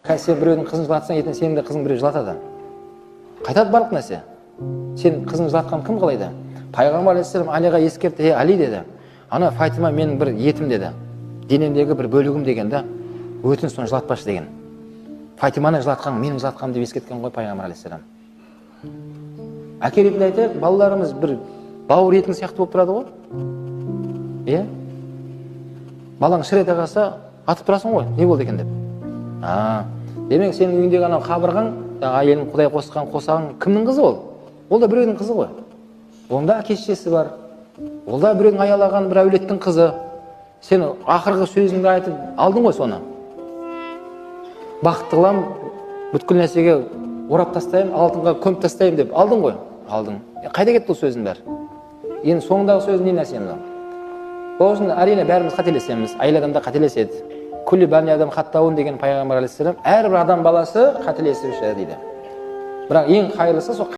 Сен біреудің қызын жылатсаң, ертең сенің де қызың біреу жылатады. Қайтады барлық нәрсе. Сен қызын жылатқан кім қалайды? Пайғамбар алейхиссалам Алиға ескертті, Али деді, ана Фатима менің бір етім деді, денемдегі бір бөлігім деген да, өтін соны жылатпашы деген. Фатиманы жылатқан, менің жылатқаным деп ескерткен ғой пайғамбар алейхиссалам. Әке ретінде айтайық, балаларымыз бір бауыр етің сияқты болып тұрады ғой. Иә? Балаң шыр ете қалса, атып тұрасың ғой, не болды екен деп. Демек сенің үйіндегі анау қабырғаң, әйелің Құдай қосқан қосағың кімнің қызы ол? Ол да біреудің қызы ғой. Онда әке-шешесі бар. Ол да біреудің аялаған бір әулеттің қызы. Сен ақырғы сөзіңді айтып алдың ғой соны. Бақытты қылам, бүткіл нәрсеге орап тастайым, алтынға көміп тастайым деп алдың ғой. Алдың. Қайда кетті ол сөзің бәрі? Енді соңындағы сөз не нәрсе мынау? Ол үшін әрине бәріміз қателесеміз. Әйел адам да қателеседі. Күллі бәни адам хаттауын деген пайғамбар алейхиссалам, әрбір адам баласы қателесуші дейді. Бірақ ең қайырлысы сол